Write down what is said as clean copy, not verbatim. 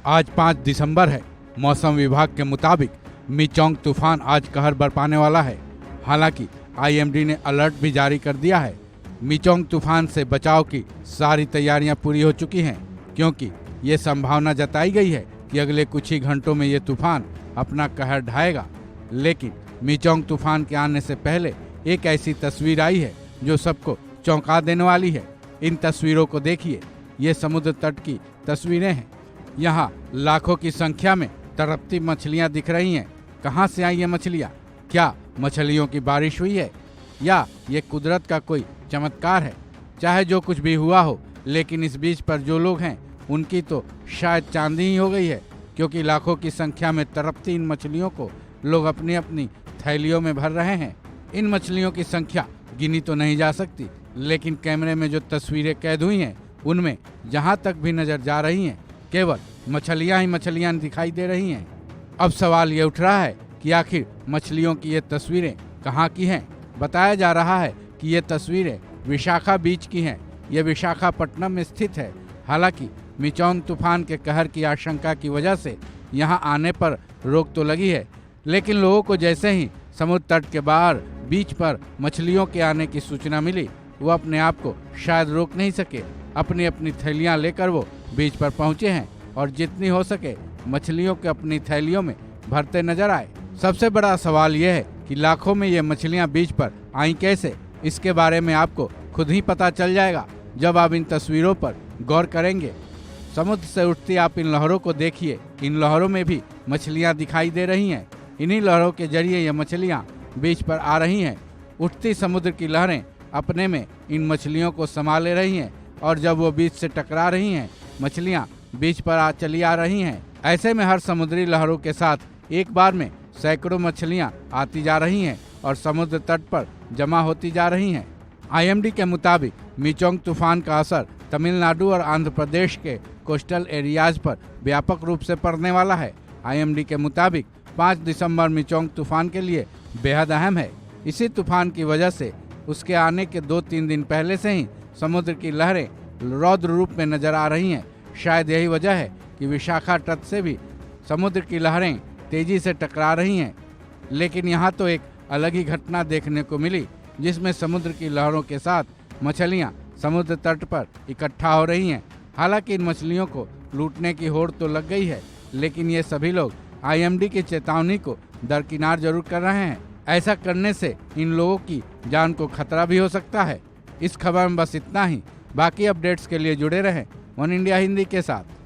आज 5 दिसंबर है। मौसम विभाग के मुताबिक मिचोंग तूफान आज कहर बरपाने वाला है। हालांकि आईएमडी ने अलर्ट भी जारी कर दिया है। मिचोंग तूफान से बचाव की सारी तैयारियां पूरी हो चुकी हैं, क्योंकि ये संभावना जताई गई है कि अगले कुछ ही घंटों में ये तूफान अपना कहर ढाएगा। लेकिन मिचोंग तूफान के आने से पहले एक ऐसी तस्वीर आई है जो सबको चौंका देने वाली है। इन तस्वीरों को देखिए, ये समुद्र तट की तस्वीरें हैं। यहाँ लाखों की संख्या में तड़पती मछलियाँ दिख रही हैं। कहाँ से आई ये मछलियाँ? क्या मछलियों की बारिश हुई है या ये कुदरत का कोई चमत्कार है? चाहे जो कुछ भी हुआ हो, लेकिन इस बीच पर जो लोग हैं उनकी तो शायद चांदी ही हो गई है, क्योंकि लाखों की संख्या में तड़पती इन मछलियों को लोग अपनी अपनी थैलियों में भर रहे हैं। इन मछलियों की संख्या गिनी तो नहीं जा सकती, लेकिन कैमरे में जो तस्वीरें कैद हुई हैं उनमें जहां तक भी नजर जा रही हैं केवल मछलियां ही मछलियां दिखाई दे रही हैं। अब सवाल ये उठ रहा है कि आखिर मछलियों की ये तस्वीरें कहाँ की हैं? बताया जा रहा है कि ये तस्वीरें विशाखा बीच की हैं। ये विशाखापट्टनम में स्थित है। हालांकि मिचोंग तूफान के कहर की आशंका की वजह से यहाँ आने पर रोक तो लगी है, लेकिन लोगों को जैसे ही समुद्र तट के बाहर बीच पर मछलियों के आने की सूचना मिली, वो अपने आप को शायद रोक नहीं सके। अपनी अपनी थैलियां लेकर वो बीच पर पहुंचे हैं और जितनी हो सके मछलियों को अपनी थैलियों में भरते नजर आए। सबसे बड़ा सवाल यह है कि लाखों में ये मछलियां बीच पर आई कैसे? इसके बारे में आपको खुद ही पता चल जाएगा जब आप इन तस्वीरों पर गौर करेंगे। समुद्र से उठती आप इन लहरों को देखिए। इन लहरों में भी मछलियां दिखाई दे रही हैं। इन्हीं लहरों के जरिए ये मछलियां बीच पर आ रही हैं। उठती समुद्र की लहरें अपने में इन मछलियों को समा ले रही हैं, और जब वो बीच से टकरा रही हैं, मछलियां बीच पर चली आ रही हैं। ऐसे में हर समुद्री लहरों के साथ एक बार में सैकड़ों मछलियां आती जा रही हैं और समुद्र तट पर जमा होती जा रही हैं। आईएमडी के मुताबिक मिचोंग तूफान का असर तमिलनाडु और आंध्र प्रदेश के कोस्टल एरियाज पर व्यापक रूप से पड़ने वाला है। आईएमडी के मुताबिक 5 दिसंबर मिचोंग तूफान के लिए बेहद अहम है। इसी तूफान की वजह से उसके आने के 2-3 दिन पहले से ही समुद्र की लहरें रौद्र रूप में नजर आ रही हैं। शायद यही वजह है कि विशाखा तट से भी समुद्र की लहरें तेजी से टकरा रही हैं। लेकिन यहाँ तो एक अलग ही घटना देखने को मिली, जिसमें समुद्र की लहरों के साथ मछलियाँ समुद्र तट पर इकट्ठा हो रही हैं। हालांकि इन मछलियों को लूटने की होड़ तो लग गई है, लेकिन ये सभी लोग आईएमडी की चेतावनी को दरकिनार जरूर कर रहे हैं। ऐसा करने से इन लोगों की जान को खतरा भी हो सकता है। इस खबर में बस इतना ही। बाकी अपडेट्स के लिए जुड़े रहें वन इंडिया हिंदी के साथ।